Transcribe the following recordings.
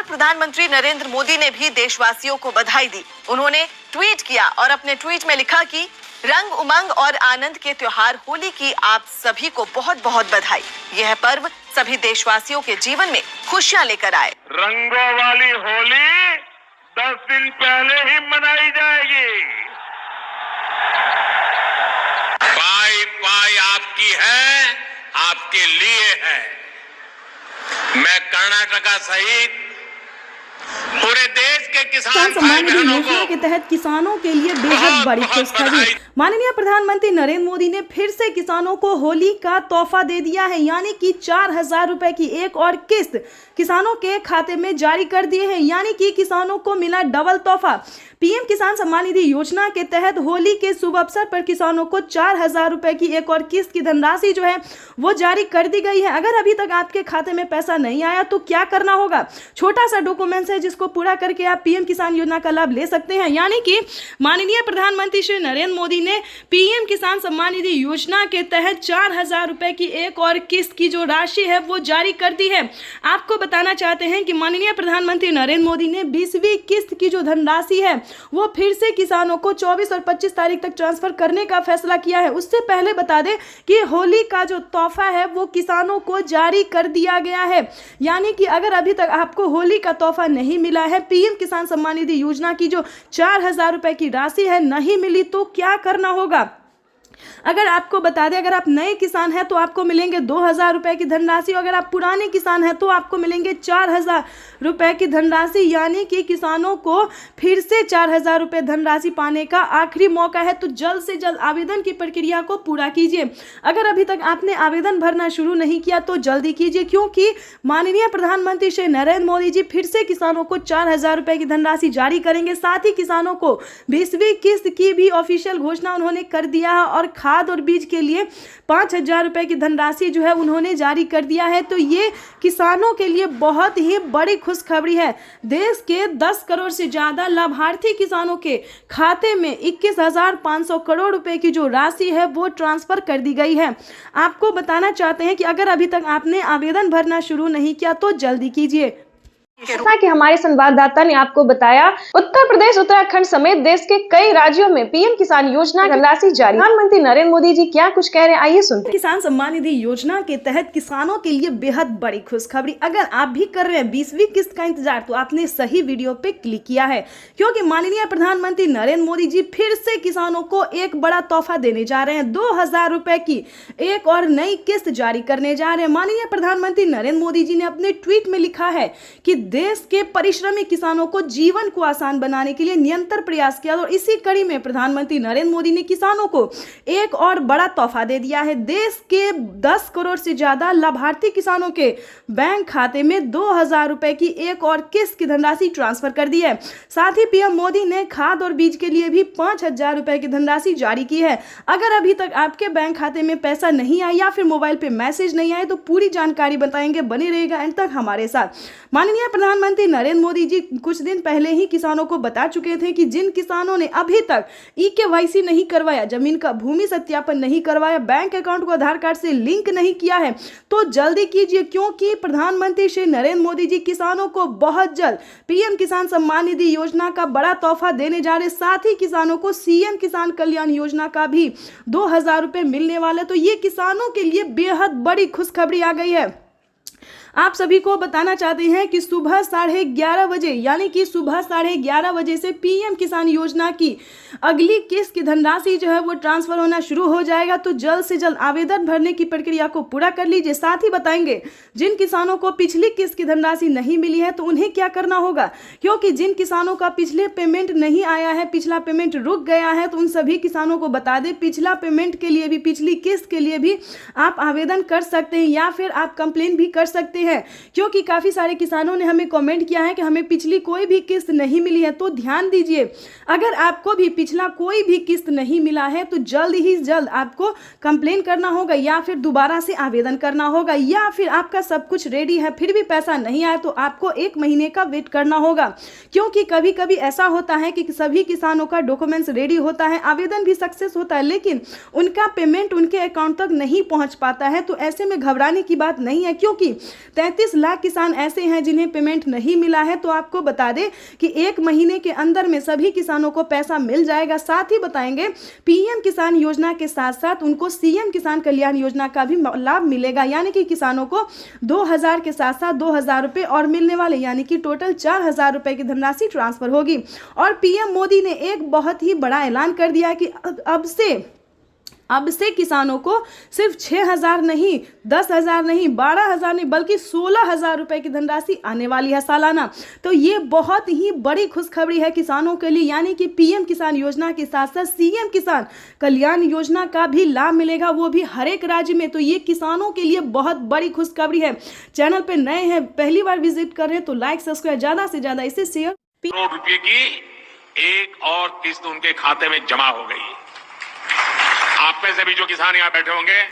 पर प्रधानमंत्री नरेंद्र मोदी ने भी देशवासियों को बधाई दी। उन्होंने ट्वीट किया और अपने ट्वीट में लिखा कि रंग, उमंग और आनंद के त्योहार होली की आप सभी को बहुत बहुत बधाई। यह पर्व सभी देशवासियों के जीवन में खुशियां लेकर आए। रंगों वाली होली 10 दिन पहले ही मनाई जाएगी। पाई पाई आपकी है, आपके लिए है। मैं कर्नाटका सहित पूरे देश के किसान सम्मान निधि योजना के तहत किसानों के लिए बेहद बड़ी खुशखबरी। माननीय प्रधानमंत्री नरेंद्र मोदी ने फिर से किसानों को होली का तोहफा दे दिया है, यानी कि 4,000 रुपए की एक और किस्त किसानों के खाते में जारी कर दिए हैं, यानी कि किसानों को मिला डबल तोहफा। पीएम किसान सम्मान निधि योजना के तहत होली के शुभ अवसर पर किसानों को 4,000 रुपए की एक और किस्त की धनराशि जो है वो जारी कर दी गई है। अगर अभी तक आपके खाते में पैसा नहीं आया तो क्या करना होगा? छोटा सा डॉक्यूमेंट्स है जिसको पूरा करके आप पीएम किसान योजना का लाभ ले सकते हैं। यानी कि माननीय प्रधानमंत्री श्री नरेंद्र मोदी ने पीएम किसान सम्मान निधि योजना के तहत 4,000 रुपए की एक और किस्त की जो राशि है वो जारी कर दी है। आपको बताना चाहते हैं कि माननीय प्रधानमंत्री नरेंद्र मोदी ने 20वीं किस्त की जो धनराशि है वो फिर से किसानों को 24 और 25 तारीख तक ट्रांसफर करने का फैसला किया है। उससे पहले बता दें कि होली का जो तोहफा है वो किसानों को जारी कर दिया गया है। यानी कि अगर अभी तक आपको होली का तोहफा नहीं मिला है, पीएम किसान सम्मान निधि योजना की जो 4,000 रुपए की राशि है नहीं मिली, तो क्या करना होगा? अगर आपको बता दें, अगर आप नए किसान हैं तो आपको मिलेंगे 2,000 रुपए की धनराशि। अगर आप पुराने किसान हैं तो आपको मिलेंगे 4,000 रुपए की धनराशि। यानी कि किसानों को फिर से 4,000 रुपए धनराशि पाने का आखिरी मौका है, तो जल्द से जल्द आवेदन की प्रक्रिया को पूरा कीजिए। अगर अभी तक आपने आवेदन भरना शुरू नहीं किया तो जल्दी कीजिए, क्योंकि माननीय प्रधानमंत्री श्री नरेंद्र मोदी जी फिर से किसानों को 4,000 रुपए की धनराशि जारी करेंगे। साथ ही किसानों को 20वीं किस्त की भी ऑफिशियल घोषणा उन्होंने कर दिया है और खाद और बीज के लिए 5,000 रुपए की धनराशि जो है उन्होंने जारी कर दिया है। तो ये किसानों के लिए बहुत ही बड़ी खुशखबरी है। देश के 10 करोड़ से ज्यादा लाभार्थी किसानों के खाते में 21,500 करोड़ रुपए की जो राशि है वो ट्रांसफर कर दी गई है। आपको बताना चाहते हैं कि अगर अभी तक आपने आवेदन भरना शुरू नहीं किया तो जल्दी कीजिए। जैसा कि हमारे संवाददाता ने आपको बताया, उत्तर प्रदेश, उत्तराखंड समेत देश के कई राज्यों में पीएम किसान योजना की राशि जारी। प्रधानमंत्री नरेंद्र मोदी जी क्या कुछ कह रहे हैं, आइए सुनते हैं। किसान सम्मान निधि योजना के तहत किसानों के लिए बेहद बड़ी खुशखबरी। अगर आप भी कर रहे हैं 20वीं किस्त का इंतजार तो आपने सही वीडियो पे क्लिक किया है, क्योंकि माननीय प्रधानमंत्री नरेंद्र मोदी जी फिर से किसानों को एक बड़ा तोहफा देने जा रहे हैं। 2,000 रुपए की एक और नई किस्त जारी करने जा रहे हैं। माननीय प्रधानमंत्री नरेंद्र मोदी जी ने अपने ट्वीट में लिखा है कि देश के परिश्रमी किसानों को जीवन को आसान बनाने के लिए निरंतर प्रयास किया, और इसी कड़ी में प्रधानमंत्री नरेंद्र मोदी ने किसानों को एक और बड़ा तोहफा दे दिया है। देश के 10 करोड़ से ज्यादा लाभार्थी किसानों के बैंक खाते में 2,000 रुपए की एक और किस्त की धनराशि ट्रांसफर कर दी है। साथ ही पीएम मोदी ने खाद और बीज के लिए भी 5,000 रुपए की धनराशि जारी की है। अगर अभी तक आपके बैंक खाते में पैसा नहीं आया या फिर मोबाइल पे मैसेज नहीं आए तो पूरी जानकारी बताएंगे, बने रहेगा एंड तक हमारे साथ। माननीय प्रधानमंत्री नरेंद्र मोदी जी कुछ दिन पहले ही किसानों को बता चुके थे कि जिन किसानों ने अभी तक ई-केवाईसी नहीं करवाया, जमीन का भूमि सत्यापन नहीं करवाया, बैंक अकाउंट को आधार कार्ड से लिंक नहीं किया है, तो जल्दी कीजिए, क्योंकि प्रधानमंत्री श्री नरेंद्र मोदी जी किसानों को बहुत जल्द पीएम किसान सम्मान निधि योजना का बड़ा तोहफा देने जा रहे। साथ ही किसानों को सीएम किसान कल्याण योजना का भी 2,000 रुपए मिलने वाले। तो ये किसानों के लिए बेहद बड़ी खुशखबरी आ गई है। आप सभी को बताना चाहते हैं कि सुबह 11:30 बजे, यानी कि सुबह 11:30 बजे से पीएम किसान योजना की अगली किस्त की धनराशि जो है वो ट्रांसफर होना शुरू हो जाएगा। तो जल्द से जल्द आवेदन भरने की प्रक्रिया को पूरा कर लीजिए। साथ ही बताएंगे जिन किसानों को पिछली किस्त की धनराशि नहीं मिली है तो उन्हें क्या करना होगा, क्योंकि जिन किसानों का पिछले पेमेंट नहीं आया है, पिछला पेमेंट रुक गया है, तो उन सभी किसानों को बता दें पिछला पेमेंट के लिए भी, पिछली किस्त के लिए भी आप आवेदन कर सकते हैं या फिर आप कंप्लेन भी कर सकते हैं, क्योंकि काफी सारे किसानों ने हमें कमेंट किया है कि हमें पिछली कोई भी किस्त नहीं मिली है। तो ध्यान दीजिए, अगर आपको भी पिछला कोई भी किस्त नहीं मिला है तो जल्द ही जल्द आपको कंप्लेन करना होगा या फिर दोबारा से आवेदन करना होगा, या फिर आपका सब कुछ रेडी है फिर भी पैसा नहीं आया तो आपको 1 महीने का वेट करना होगा। क्योंकि कभी कभी ऐसा होता है कि सभी किसानों का डॉक्यूमेंट्स रेडी होता है, आवेदन भी सक्सेस होता है, लेकिन उनका पेमेंट उनके अकाउंट तक नहीं पहुंच पाता है। तो ऐसे में घबराने की बात नहीं है, क्योंकि 33 लाख किसान ऐसे हैं जिन्हें पेमेंट नहीं मिला है। तो आपको बता दें कि 1 महीने के अंदर में सभी किसानों को पैसा मिल जाएगा। साथ ही बताएंगे पीएम किसान योजना के साथ साथ उनको सीएम किसान कल्याण योजना का भी लाभ मिलेगा, यानी कि किसानों को 2000 के साथ साथ 2000 रुपए और मिलने वाले, यानी कि टोटल 4000 रुपए की धनराशि ट्रांसफर होगी। और पीएम मोदी ने एक बहुत ही बड़ा ऐलान कर दिया कि अब से किसानों को सिर्फ 6000 नहीं, 10,000 नहीं, 12,000 नहीं, बल्कि 16,000 रुपए की धनराशि आने वाली है सालाना। तो ये बहुत ही बड़ी खुशखबरी है किसानों के लिए, यानी कि पीएम किसान योजना के साथ साथ सीएम किसान कल्याण योजना का भी लाभ मिलेगा, वो भी हर एक राज्य में। तो ये किसानों के लिए बहुत बड़ी खुशखबरी है। चैनल पे नए हैं, पहली बार विजिट कर रहे हैं तो लाइक सब्सक्राइब ज्यादा से ज्यादा इसे शेयर। करोड़ रुपए की एक और किस्त उनके खाते में जमा हो गई। आप में से भी जो किसान यहाँ बैठे होंगे,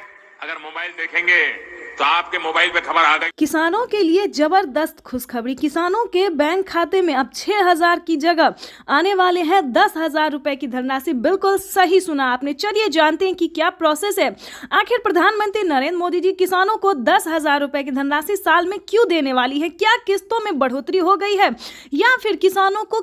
अगर मोबाइल देखेंगे तो आपके मोबाइल पे खबर आ गई। किसानों के लिए जबरदस्त खुशखबरी, किसानों के बैंक खाते में अब 6000 की जगह आने वाले हैं 10,000 रुपए की धनराशि। बिल्कुल सही सुना आपने। चलिए जानते हैं कि क्या प्रोसेस है। आखिर प्रधानमंत्री नरेंद्र मोदी जी किसानों को 10,000 रुपए की धनराशि साल में क्यों देने वाली है? क्या किस्तों में बढ़ोतरी हो गई है या फिर किसानों को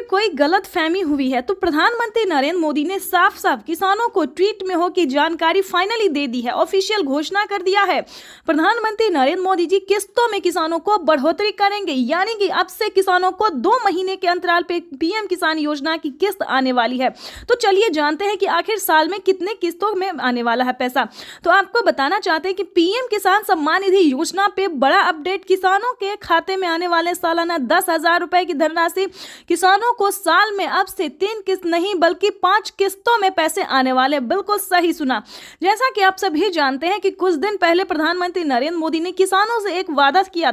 कोई गलत फहमी हुई है? तो प्रधानमंत्री नरेंद्र मोदी ने साफ साफ किसानों को ट्वीट में हो की जानकारी फाइनली दे दी है, ऑफिशियल घोषणा कर दिया है। प्रधानमंत्री नरेंद्र मोदी जी किस्तों में किसानों को बढ़ोतरी करेंगे, यानी कि अब से किसानों को 2 महीने के अंतराल पे पीएम किसान योजना की किस्त आने वाली है। तो चलिए जानते हैं कि आखिर साल में कितने किस्तों में आने वाला है पैसा। तो आपको बताना चाहते हैं कि पीएम किसान सम्मान निधि योजना पे बड़ा अपडेट। किसानों के खाते में आने वाले सालाना 10,000 रुपए की धनराशि किसानों को साल में अब से 3 किस्त नहीं बल्कि 5 किस्तों में पैसे आने वाले। बिल्कुल सही सुना। जैसा कि आप सभी जानते हैं कि कुछ दिन पहले प्रधानमंत्री नरेंद्र मोदी ने किसानों से एक वादा किया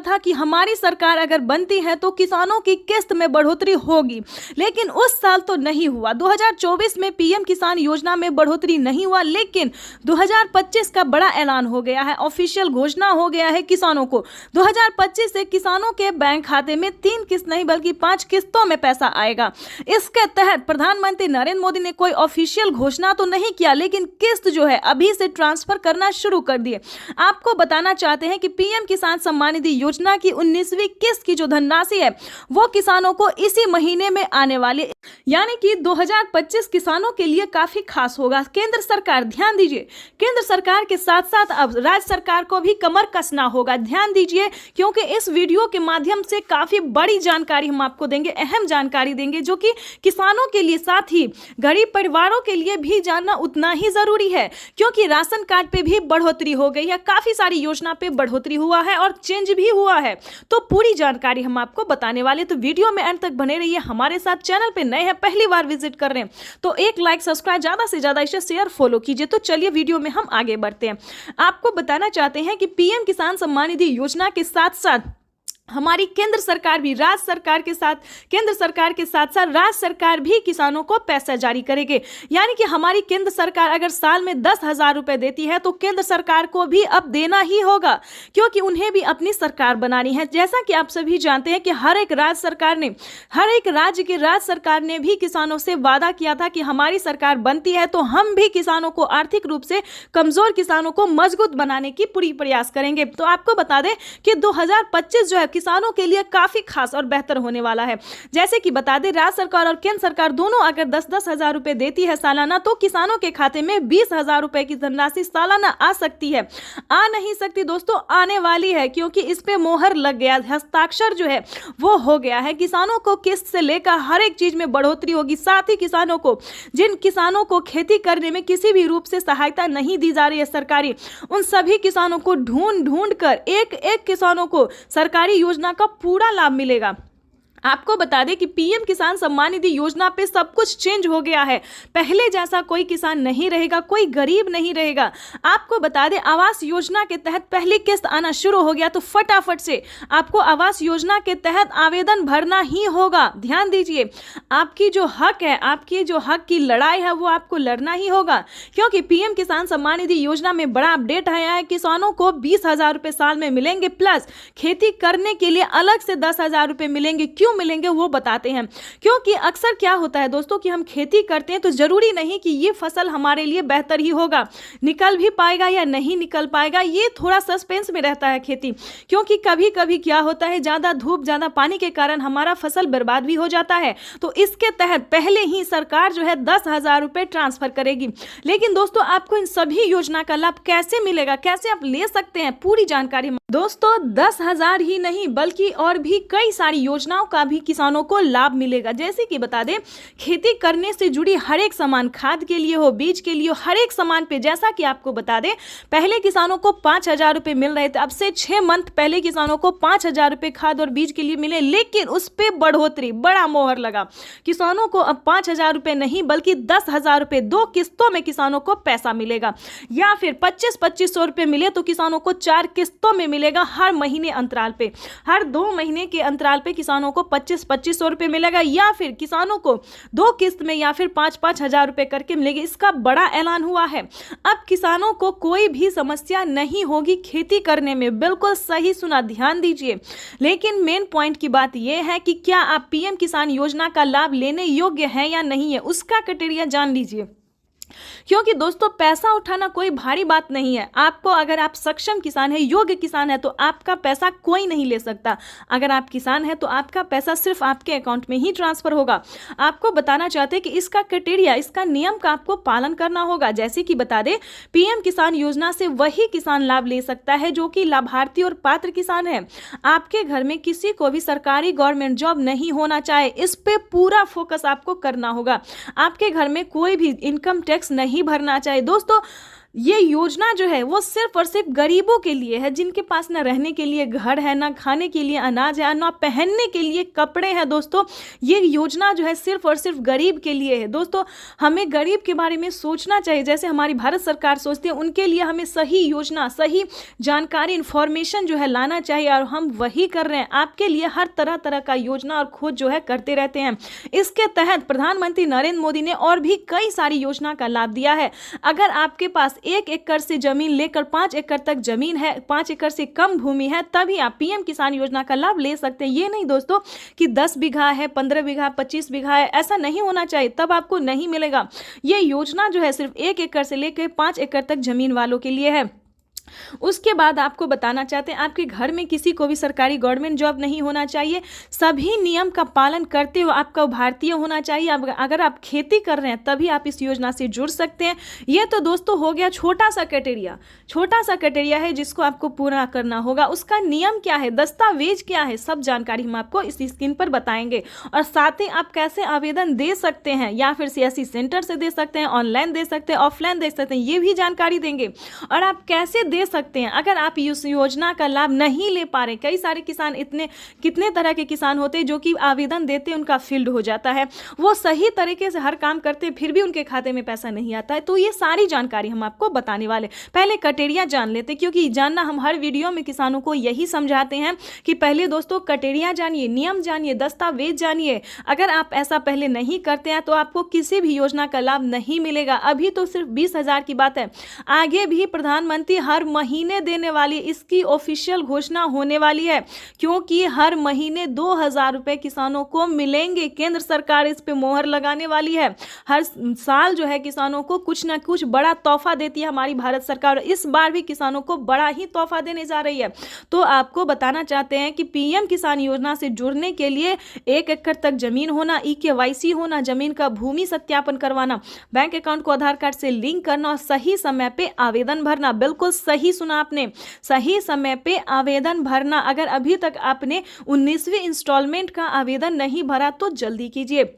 था कि हमारी सरकार अगर बनती है तो किसानों की किस्त में बढ़ोतरी होगी, लेकिन उस साल तो नहीं हुआ। 2024 में पीएम किसान योजना में बढ़ोतरी नहीं हुआ, लेकिन 2025 का बड़ा ऐलान हो गया है, ऑफिशियल घोषणा हो गया है किसानों को। 2025 से किसानों के बैंक खाते में 3 किस्त नहीं बल्कि 5 किस्तों में पैसा आएगा। इसके तहत प्रधानमंत्री नरेंद्र मोदी ने कोई ऑफिशियल घोषणा तो नहीं किया, लेकिन किस्त जो है अभी से ट्रांसफर करना शुरू कर दिए। आपको बताना चाहते हैं कि पीएम किसान सम्मान निधि योजना की 19वीं किस्त की जो धनराशि है वो किसानों को इसी महीने में आने वाली, यानी कि 2025 किसानों के लिए काफी खास होगा। केंद्र सरकार, ध्यान दीजिए, केंद्र सरकार के साथ साथ अब राज्य सरकार को भी कमर कसना होगा। ध्यान दीजिए, क्योंकि इस वीडियो के माध्यम से काफी बड़ी जानकारी हम आपको देंगे, अहम जानकारी देंगे, जो कि किसानों के लिए साथ ही गरीब परिवारों के लिए भी जानना उतना ही जरूरी है, क्योंकि राशन कार्ड पे भी बढ़ोतरी हो गई है, काफी सारी योजना पे बढ़ोतरी हुआ है और चेंज भी हुआ है। तो पूरी जानकारी हम आपको बताने वाले, तो वीडियो में अंत तक बने रहिए हमारे साथ। चैनल पे नए हैं, पहली बार विजिट कर रहे हैं तो एक लाइक सब्सक्राइब ज्यादा से ज्यादा इसे शेयर फॉलो कीजिए। तो चलिए वीडियो में हम आगे बढ़ते हैं। आपको बताना चाहते हैं कि पीएम किसान सम्मान निधि योजना के साथ साथ हमारी केंद्र सरकार भी राज्य सरकार के साथ राज्य सरकार भी किसानों को पैसा जारी करेंगे, यानी कि हमारी केंद्र सरकार अगर साल में 10,000 रुपए देती है तो केंद्र सरकार को भी अब देना ही होगा, क्योंकि उन्हें भी अपनी सरकार बनानी है। जैसा कि आप सभी जानते हैं कि हर एक राज्य सरकार ने भी किसानों से वादा किया था कि हमारी सरकार बनती है तो हम भी किसानों को आर्थिक रूप से कमजोर किसानों को मजबूत बनाने की पूरी प्रयास करेंगे। तो आपको बता दें कि 2025 जो है किसानों के लिए काफी खास और बेहतर होने वाला है। जैसे कि बता दें, राज्य सरकार और केंद्र सरकार दोनों अगर 10-10 हजार रुपए देती है सालाना, तो किसानों के खाते में 20,000 रुपए की धनराशि सालाना आ सकती है। आ नहीं सकती दोस्तों, आने वाली है, क्योंकि इस पे मोहर लग गया, हस्ताक्षर जो है वो हो गया है। किसानों को किस्त से लेकर हर एक चीज में बढ़ोतरी होगी। साथ ही किसानों को, जिन किसानों को खेती करने में किसी भी रूप से सहायता नहीं दी जा रही है सरकारी, उन सभी किसानों को ढूंढ कर एक एक किसानों को सरकारी योजना का पूरा लाभ मिलेगा। आपको बता दें कि पीएम किसान सम्मान निधि योजना पे सब कुछ चेंज हो गया है। पहले जैसा कोई किसान नहीं रहेगा, कोई गरीब नहीं रहेगा। आपको बता दें, आवास योजना के तहत पहली किस्त आना शुरू हो गया, तो फटाफट से आपको आवास योजना के तहत आवेदन भरना ही होगा। ध्यान दीजिए, आपकी जो हक है, आपकी जो हक की लड़ाई है वो आपको लड़ना ही होगा, क्योंकि पीएम किसान सम्मान निधि योजना में बड़ा अपडेट आया है। किसानों को 20,000 रुपए साल में मिलेंगे, प्लस खेती करने के लिए अलग से 10,000 रुपए मिलेंगे। क्यों क्यों मिलेंगे वो बताते हैं। क्योंकि अक्सर क्या होता है दोस्तों कि हम खेती करते हैं तो जरूरी नहीं कि ये फसल हमारे लिए बेहतर ही होगा, निकल भी पाएगा या नहीं निकल पाएगा, ये थोड़ा सस्पेंस में रहता है खेती। क्योंकि कभी कभी क्या होता है, ज्यादा धूप ज्यादा पानी के कारण हमारा फसल बर्बाद भी हो जाता है। तो इसके तहत पहले ही सरकार जो है 10,000 रुपए ट्रांसफर करेगी। लेकिन दोस्तों आपको इन सभी योजना का लाभ कैसे मिलेगा, कैसे आप ले सकते हैं, पूरी जानकारी दोस्तों 10,000 ही नहीं बल्कि और भी कई सारी योजनाओं का भी किसानों को लाभ मिलेगा। जैसे कि बता दें, खेती करने से जुड़ी हर एक सामान, खाद के लिए हो, बीज के लिए हो, हर एक सामान पे जैसा कि आपको बता दें, पहले किसानों को 5,000 रुपए मिल रहे थे। अब से 6 मंथ पहले किसानों को 5,000 रुपए खाद और बीज के लिए मिले, लेकिन उस पर बढ़ोतरी, बड़ा मोहर लगा। किसानों को अब 5,000 रुपए नहीं बल्कि 10,000 रुपए 2 किस्तों में किसानों को पैसा मिलेगा। या फिर 25-2500 रुपए मिले तो किसानों को 4 किस्तों में मिलेगा, हर महीने अंतराल पे। हर 2 महीने के अंतराल पे किसानों को 25-2500 रुपए मिलेगा, या फिर किसानों को 2 किस्त में या फिर 5-5 हजार रुपए करके मिलेगी। इसका बड़ा ऐलान हुआ है। अब किसानों को कोई भी समस्या नहीं होगी खेती करने में। बिल्कुल सही सुना, ध्यान दीजिए। लेकिन मेन पॉइंट की बात यह है कि क्या आप पीएम किसान योजना का लाभ लेने योग्य हैं या नहीं है, उसका क्राइटेरिया जान लीजिए। क्योंकि दोस्तों पैसा उठाना कोई भारी बात नहीं है। आपको अगर आप सक्षम किसान है, योग्य किसान है, तो आपका पैसा कोई नहीं ले सकता। अगर आप किसान है तो आपका पैसा सिर्फ आपके अकाउंट में ही ट्रांसफर होगा। आपको बताना चाहते हैं कि इसका क्राइटेरिया, इसका नियम का आपको पालन करना होगा। जैसे कि बता दें, पीएम किसान योजना से वही किसान लाभ ले सकता है जो कि लाभार्थी और पात्र किसान है। आपके घर में किसी को भी सरकारी गवर्नमेंट जॉब नहीं होना चाहे, इस पे पूरा फोकस आपको करना होगा। आपके घर में कोई भी इनकम टैक्स नहीं भरना चाहिए। दोस्तों ये योजना जो है वो सिर्फ और सिर्फ गरीबों के लिए है, जिनके पास ना रहने के लिए घर है, ना खाने के लिए अनाज है, ना पहनने के लिए कपड़े हैं। दोस्तों ये योजना जो है सिर्फ और सिर्फ गरीब के लिए है। दोस्तों हमें गरीब के बारे में सोचना चाहिए, जैसे हमारी भारत सरकार सोचती है। उनके लिए हमें सही योजना, सही जानकारी, इंफॉर्मेशन जो है लाना चाहिए, और हम वही कर रहे हैं। आपके लिए हर तरह तरह का योजना और खोज जो है करते रहते हैं। इसके तहत प्रधानमंत्री नरेंद्र मोदी ने और भी कई सारी योजना का लाभ दिया है। अगर आपके पास 1 एकड़ से जमीन लेकर 5 एकड़ तक जमीन है, 5 एकड़ से कम भूमि है, तभी आप पीएम किसान योजना का लाभ ले सकते हैं। ये नहीं दोस्तों कि 10 बीघा है, 15 बीघा, 25 बीघा है, ऐसा नहीं होना चाहिए, तब आपको नहीं मिलेगा। ये योजना जो है सिर्फ 1 एकड़ से लेकर 5 एकड़ तक जमीन वालों के लिए है। उसके बाद आपको बताना चाहते हैं, आपके घर में किसी को भी सरकारी गवर्नमेंट जॉब नहीं होना चाहिए। सभी नियम का पालन करते हुए आपका भारतीय होना चाहिए। अगर आप खेती कर रहे हैं तभी आप इस योजना से जुड़ सकते हैं। ये तो दोस्तों हो गया छोटा सा क्राइटेरिया है जिसको आपको पूरा करना होगा। उसका नियम क्या है, दस्तावेज क्या है, सब जानकारी हम आपको इस स्क्रीन पर बताएंगे। और साथ ही आप कैसे आवेदन दे सकते हैं, या फिर सीएससी सेंटर से दे सकते हैं, ऑनलाइन दे सकते हैं, ऑफलाइन दे सकते हैं, ये भी जानकारी देंगे। और आप कैसे दे सकते हैं अगर आप इस योजना का लाभ नहीं ले पा रहे। कई सारे किसान, कितने तरह के किसान होते हैं जो कि आवेदन देते उनका फील्ड हो जाता है, वो सही तरीके से हर काम करते फिर भी उनके खाते में पैसा नहीं आता है। तो ये सारी जानकारी हम आपको बताने वाले। पहले क्राइटेरिया जान लेते, क्योंकि जानना हम हर वीडियो में किसानों को यही समझाते हैं कि पहले दोस्तों क्राइटेरिया जानिए, नियम जानिए, दस्तावेज जानिए। अगर आप ऐसा पहले नहीं करते हैं तो आपको किसी भी योजना का लाभ नहीं मिलेगा। अभी तो सिर्फ 20,000 की बात है, आगे भी प्रधानमंत्री हर महीने देने वाली, इसकी ऑफिशियल घोषणा होने वाली है, क्योंकि हर महीने 2,000 रुपए किसानों को मिलेंगे। केंद्र सरकार इस पे मोहर लगाने वाली है। हर साल जो है किसानों को कुछ ना कुछ बड़ा तोहफा देती है हमारी भारत सरकार। इस बार भी किसानों को बड़ा ही तोहफा देने जा रही है। तो आपको बताना चाहते हैं कि पीएम किसान योजना से जुड़ने के लिए 1 एकड़ तक जमीन होना, EKYC होना, जमीन का भूमि सत्यापन करवाना, बैंक अकाउंट को आधार कार्ड से लिंक करना और सही समय पे आवेदन भरना। बिल्कुल सही सुना आपने, सही समय पे आवेदन भरना। अगर अभी तक आपने 19वीं इंस्टॉलमेंट का आवेदन नहीं भरा तो जल्दी कीजिए।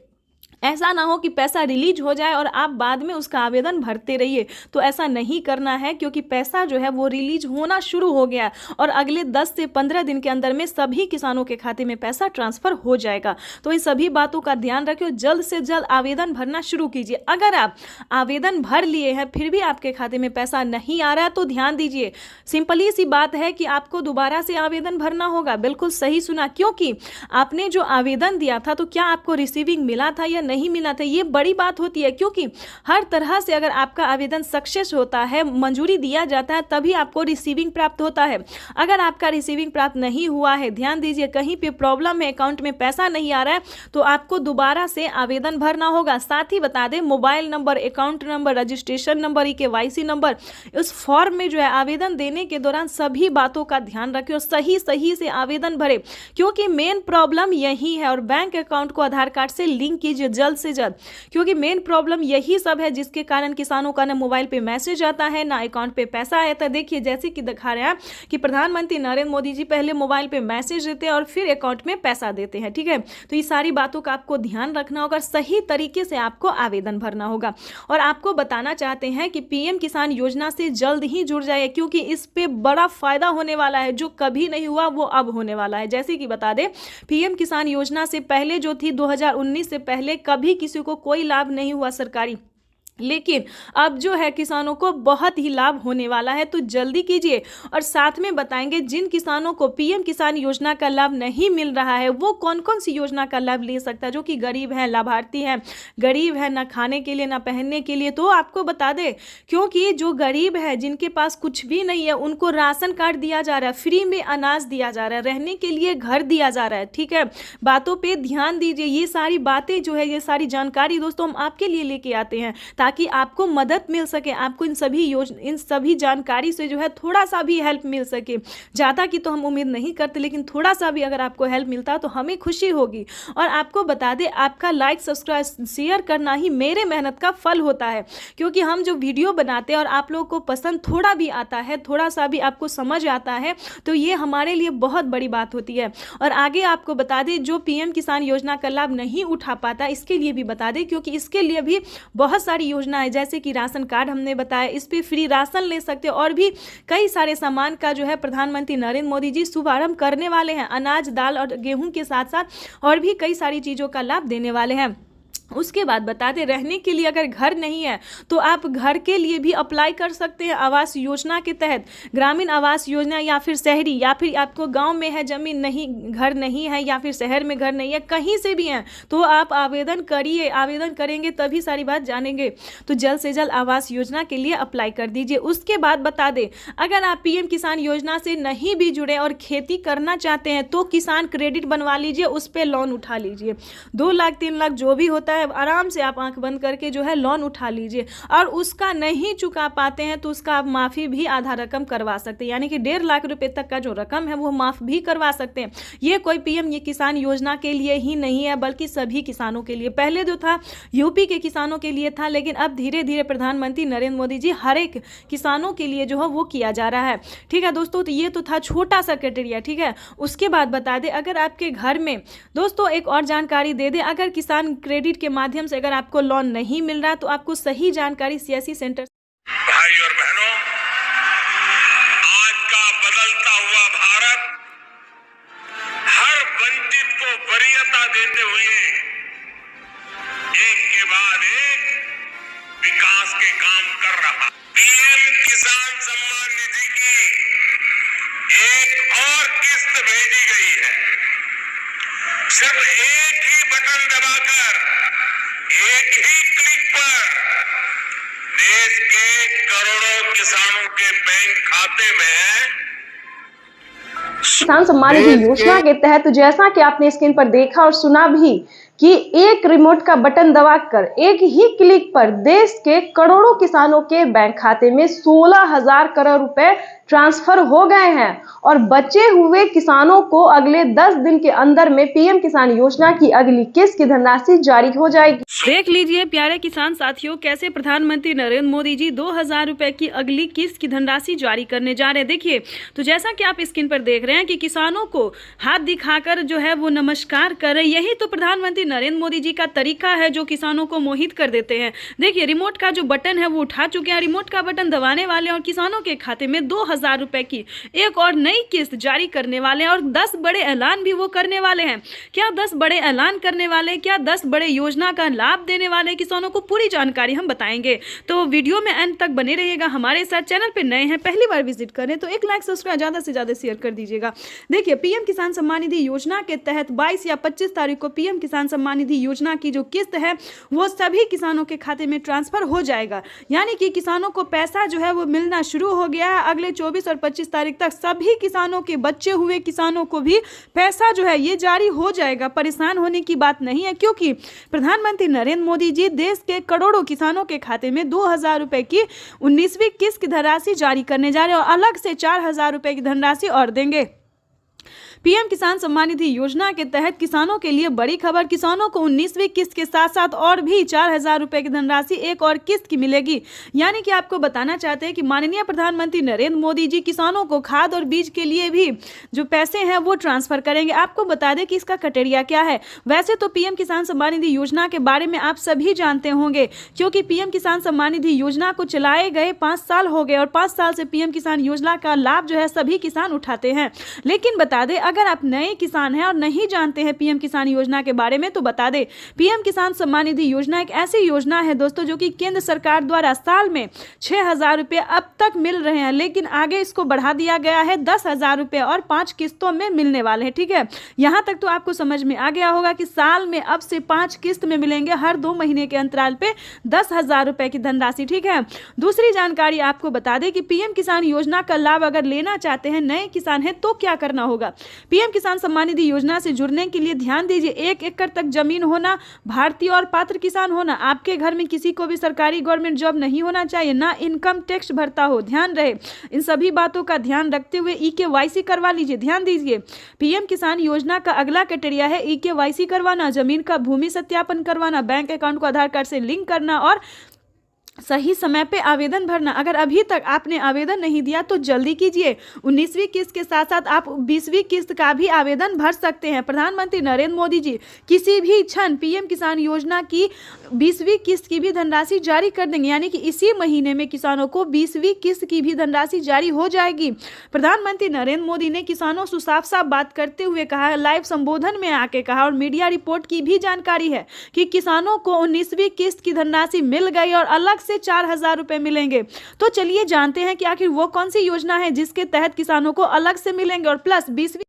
ऐसा ना हो कि पैसा रिलीज हो जाए और आप बाद में उसका आवेदन भरते रहिए, तो ऐसा नहीं करना है, क्योंकि पैसा जो है वो रिलीज होना शुरू हो गया और अगले 10 से 15 दिन के अंदर में सभी किसानों के खाते में पैसा ट्रांसफर हो जाएगा। तो इन सभी बातों का ध्यान रखिए, जल्द से जल्द आवेदन भरना शुरू कीजिए। अगर आप आवेदन भर लिए हैं फिर भी आपके खाते में पैसा नहीं आ रहा है तो ध्यान दीजिए, सिंपली सी बात है कि आपको दोबारा से आवेदन भरना होगा। बिल्कुल सही सुना, क्योंकि आपने जो आवेदन दिया था तो क्या आपको रिसीविंग मिला था या नहीं मिला था, ये बड़ी बात होती है। क्योंकि हर तरह से अगर आपका आवेदन सक्सेस होता है, मंजूरी दिया जाता है, तभी आपको रिसीविंग प्राप्त होता है। अगर आपका रिसीविंग प्राप्त नहीं हुआ है, ध्यान दीजिए, कहीं पे प्रॉब्लम है, अकाउंट में पैसा नहीं आ रहा है, तो आपको दोबारा से आवेदन भरना होगा। साथ ही बता दें, mobile number, account number, registration number, KYC number, उस फॉर्म में जो है आवेदन देने के दौरान सभी बातों का ध्यान रखें और सही से आवेदन भरें, क्योंकि मेन प्रॉब्लम यही है। और बैंक अकाउंट को आधार कार्ड से लिंक कीजिए जल्द से जल्द, क्योंकि मेन प्रॉब्लम यही सब है जिसके कारण किसानों का ना मोबाइल पे मैसेज आता है, ना अकाउंट पे पैसा आता है। देखिए, जैसे कि दिखा रहे हैं कि प्रधानमंत्री नरेंद्र मोदी जी पहले मोबाइल पे मैसेज देते हैं और फिर अकाउंट में पैसा देते हैं, ठीक है। तो ये सारी बातों का आपको ध्यान रखना होगा, सही तरीके से आपको आवेदन भरना होगा। और आपको बताना चाहते हैं कि PM किसान योजना से जल्द ही जुड़ जाइए, क्योंकि इस पे बड़ा फायदा होने वाला है, जो कभी नहीं हुआ वो अब होने वाला है। जैसे कि बता दें, PM किसान योजना से पहले जो थी 2019 से पहले कभी किसी को कोई लाभ नहीं हुआ सरकारी, लेकिन अब जो है किसानों को बहुत ही लाभ होने वाला है। तो जल्दी कीजिए। और साथ में बताएंगे जिन किसानों को PM किसान योजना का लाभ नहीं मिल रहा है, वो कौन कौन सी योजना का लाभ ले सकता है, जो कि गरीब है, लाभार्थी है, गरीब है, ना खाने के लिए ना पहनने के लिए। तो आपको बता दें, क्योंकि जो गरीब है, जिनके पास कुछ भी नहीं है, उनको राशन कार्ड दिया जा रहा है, फ्री में अनाज दिया जा रहा है, रहने के लिए घर दिया जा रहा है, ठीक है। बातों पर ध्यान दीजिए। ये सारी बातें जो है, ये सारी जानकारी दोस्तों हम आपके लिए लेके आते हैं, ताकि आपको मदद मिल सके, आपको इन सभी जानकारी से जो है थोड़ा सा भी हेल्प मिल सके। ज़्यादा की तो हम उम्मीद नहीं करते, लेकिन थोड़ा सा भी अगर आपको हेल्प मिलता तो हमें खुशी होगी। और आपको बता दें, आपका लाइक, सब्सक्राइब, शेयर करना ही मेरे मेहनत का फल होता है, क्योंकि हम जो वीडियो बनाते हैं और आप लोगों को पसंद थोड़ा भी आता है, थोड़ा सा भी आपको समझ आता है, तो ये हमारे लिए बहुत बड़ी बात होती है। और आगे आपको बता दें, जो PM किसान योजना का लाभ नहीं उठा पाता, इसके लिए भी बता दें, क्योंकि इसके लिए भी बहुत सारी योजना है, जैसे कि राशन कार्ड हमने बताया, इस पे फ्री राशन ले सकते हैं, और भी कई सारे सामान का जो है प्रधानमंत्री नरेंद्र मोदी जी शुभारंभ करने वाले हैं। अनाज, दाल और गेहूं के साथ साथ और भी कई सारी चीज़ों का लाभ देने वाले हैं। उसके बाद बता दें, रहने के लिए अगर घर नहीं है तो आप घर के लिए भी अप्लाई कर सकते हैं आवास योजना के तहत। ग्रामीण आवास योजना, या फिर शहरी, या फिर आपको गांव में है जमीन नहीं, घर नहीं है, या फिर शहर में घर नहीं है, कहीं से भी हैं, तो आप आवेदन करिए। आवेदन करेंगे तभी सारी बात जानेंगे। तो जल्द से जल्द आवास योजना के लिए अप्लाई कर दीजिए। उसके बाद बता दें, अगर आप PM किसान योजना से नहीं भी जुड़े और खेती करना चाहते हैं, तो किसान क्रेडिट बनवा लीजिए, उस पर लोन उठा लीजिए। 2 लाख 3 लाख जो भी होता है, आराम से आप आंख बंद करके जो है लोन उठा लीजिए। और उसका नहीं चुका पाते हैं तो उसका आप माफ़ी भी आधा रकम करवा सकते हैं, यानी कि 1.5 लाख रुपए तक का जो रकम है वो माफ़ भी करवा सकते हैं। ये कोई PM ये किसान योजना के लिए ही नहीं है, बल्कि सभी किसानों के लिए। पहले जो था UP के किसानों के लिए था, लेकिन अब धीरे धीरे प्रधानमंत्री नरेंद्र मोदी जी हर एक किसानों के लिए जो है वो किया जा रहा है, ठीक है दोस्तों। तो ये तो था छोटा सा क्राइटेरिया, ठीक है। उसके बाद बता दें, अगर आपके घर में दोस्तों एक और जानकारी दे दें, अगर किसान क्रेडिट के माध्यम से अगर आपको लोन नहीं मिल रहा, तो आपको सही जानकारी CSC सेंटर। भाई और बहनों, आज का बदलता हुआ भारत हर वंचित को वरीयता देते हुए एक के बाद एक विकास के काम कर रहा। PM किसान सम्मान निधि की एक और किस्त भेजी गई है। सिर्फ एक ही बटन दबाकर, एक ही क्लिक पर देश के करोड़ों किसानों के बैंक खाते में किसान सम्मान निधि योजना के तहत जैसा कि आपने स्क्रीन पर देखा और सुना भी कि एक रिमोट का बटन दबाकर एक ही क्लिक पर देश के करोड़ों किसानों के बैंक खाते में 16,000 करोड़ रुपए ट्रांसफर हो गए हैं। और बचे हुए किसानों को अगले 10 दिन के अंदर में PM किसान योजना की अगली किस्त की धनराशि जारी हो जाएगी। देख लीजिए प्यारे किसान साथियों, कैसे प्रधानमंत्री नरेंद्र मोदी जी 2,000 रुपए की अगली किस्त की धनराशि जारी करने जा रहे हैं। देखिए, तो जैसा कि आप स्क्रीन पर देख रहे हैं कि किसानों को हाथ दिखाकर जो है वो नमस्कार कर रहे। यही तो प्रधानमंत्री नरेंद्र मोदी जी का तरीका है, जो किसानों को मोहित कर देते हैं। देखिए, रिमोट का जो बटन है वो उठा चुके हैं, रिमोट का बटन दबाने वाले और किसानों के खाते में 2,000 2,000 रुपए की एक और नई किस्त जारी करने वाले हैं और 10 बड़े ऐलान भी वो करने वाले हैं। क्या 10 बड़े ऐलान करने वाले, क्या 10 बड़े योजना का लाभ देने वाले किसानों को, पूरी जानकारी हम बताएंगे। तो वीडियो में अंत तक बने रहिएगा हमारे साथ। चैनल पे नए हैं, पहली बार विजिट करें तो एक लाइक सब्सक्राइब ज़्यादा से ज़्यादा शेयर कर दीजिएगा। देखिए, पीएम किसान सम्मान निधि योजना के तहत 22 या 25 तारीख को पीएम किसान सम्मान निधि योजना की जो किस्त है वो सभी किसानों के खाते में ट्रांसफर हो जाएगा। यानी कि किसानों को पैसा जो है वो मिलना शुरू हो गया है। अगले 24 और 25 तारीख तक सभी किसानों के, बचे हुए किसानों को भी पैसा जो है ये जारी हो जाएगा। परेशान होने की बात नहीं है, क्योंकि प्रधानमंत्री नरेंद्र मोदी जी देश के करोड़ों किसानों के खाते में 2,000 रुपए की 19वीं किस्त की धनराशि जारी करने जा रहे हैं और अलग से 4,000 रुपए की धनराशि और देंगे। पीएम किसान सम्मान निधि योजना के तहत किसानों के लिए बड़ी खबर, किसानों को 19वीं किस्त के साथ साथ और भी 4,000 रुपए की धनराशि एक और किस्त की मिलेगी। यानी कि आपको बताना चाहते हैं कि माननीय प्रधानमंत्री नरेंद्र मोदी जी किसानों को खाद और बीज के लिए भी जो पैसे हैं वो ट्रांसफर करेंगे। आपको बता दें कि इसका क्राइटेरिया क्या है। वैसे तो पीएम किसान सम्मान निधि योजना के बारे में आप सभी जानते होंगे, क्योंकि पीएम किसान सम्मान निधि योजना को चलाए गए 5 साल हो गए और 5 साल से पीएम किसान योजना का लाभ जो है सभी किसान उठाते हैं। लेकिन बता दें, अगर आप नए किसान हैं और नहीं जानते हैं पीएम किसान योजना के बारे में, तो बता दें पीएम किसान सम्मान निधि योजना एक ऐसी योजना है दोस्तों जो कि केंद्र सरकार द्वारा साल में 6,000 रुपए अब तक मिल रहे हैं, लेकिन आगे इसको बढ़ा दिया गया है 10,000 रुपए और 5 किस्तों में मिलने वाले हैं। ठीक है, यहां तक तो आपको समझ में आ गया होगा कि साल में अब से 5 किस्त में मिलेंगे, हर 2 महीने के अंतराल पे 10,000 रुपए की धनराशि। ठीक है, दूसरी जानकारी आपको बता दें कि पीएम किसान योजना का लाभ अगर लेना चाहते हैं, नए किसान हैं, तो क्या करना होगा। पीएम किसान सम्मान निधि योजना से जुड़ने के लिए ध्यान दीजिए, 1 एकड़ तक जमीन होना, भारतीय और पात्र किसान होना, आपके घर में किसी को भी सरकारी गवर्नमेंट जॉब नहीं होना चाहिए, ना इनकम टैक्स भरता हो। ध्यान रहे, इन सभी बातों का ध्यान रखते हुए EKYC करवा लीजिए। ध्यान दीजिए, पीएम किसान योजना का अगला क्राइटेरिया है EKYC करवाना, जमीन का भूमि सत्यापन करवाना, बैंक अकाउंट को आधार कार्ड से लिंक करना और सही समय पे आवेदन भरना। अगर अभी तक आपने आवेदन नहीं दिया तो जल्दी कीजिए। 19वीं किस्त के साथ साथ आप 20वीं किस्त का भी आवेदन भर सकते हैं। प्रधानमंत्री नरेंद्र मोदी जी किसी भी क्षण पीएम किसान योजना की 20वीं किस्त की भी धनराशि जारी कर देंगे, यानी कि इसी महीने में किसानों को 20वीं किस्त की भी धनराशि जारी हो जाएगी। प्रधानमंत्री नरेंद्र मोदी ने किसानों से साफ साफ बात करते हुए कहा, लाइव संबोधन में आके कहा और मीडिया रिपोर्ट की भी जानकारी है कि किसानों को 19वीं किस्त की धनराशि मिल गई और अलग से 4,000 रुपए मिलेंगे। तो चलिए जानते हैं कि आखिर वो कौन सी योजना है जिसके तहत किसानों को अलग से मिलेंगे और प्लस 20वीं।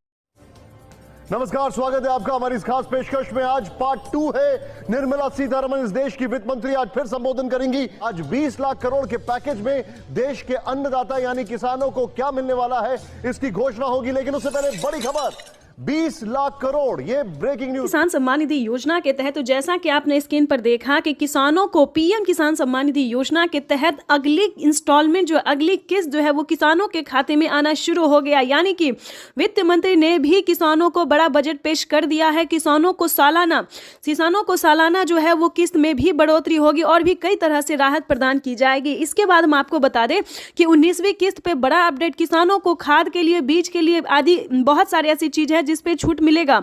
नमस्कार, स्वागत है आपका हमारी इस खास पेशकश में। आज पार्ट 2 है। निर्मला सीतारमण इस देश की वित्त मंत्री आज फिर संबोधन करेंगी। आज 20 लाख करोड़ के पैकेज में देश के अन्नदाता यानी किसानों को क्या मिलने वाला है इसकी घोषणा होगी। लेकिन उससे पहले बड़ी खबर, 20 लाख करोड़, ये ब्रेकिंग न्यूज। किसान सम्मान निधि योजना के तहत तो जैसा कि आपने स्क्रीन पर देखा कि किसानों को पीएम किसान सम्मान निधि योजना के तहत अगली इंस्टॉलमेंट जो अगली किस्त जो है वो किसानों के खाते में आना शुरू हो गया। यानी कि वित्त मंत्री ने भी किसानों को बड़ा बजट पेश कर दिया है। किसानों को सालाना जो है वो किस्त में भी बढ़ोतरी होगी और भी कई तरह से राहत प्रदान की जाएगी। इसके बाद हम आपको बता दें कि 19वीं किस्त पे बड़ा अपडेट, किसानों को खाद के लिए, बीज के लिए आदि बहुत सारी ऐसी चीज है जिस पे छूट मिलेगा।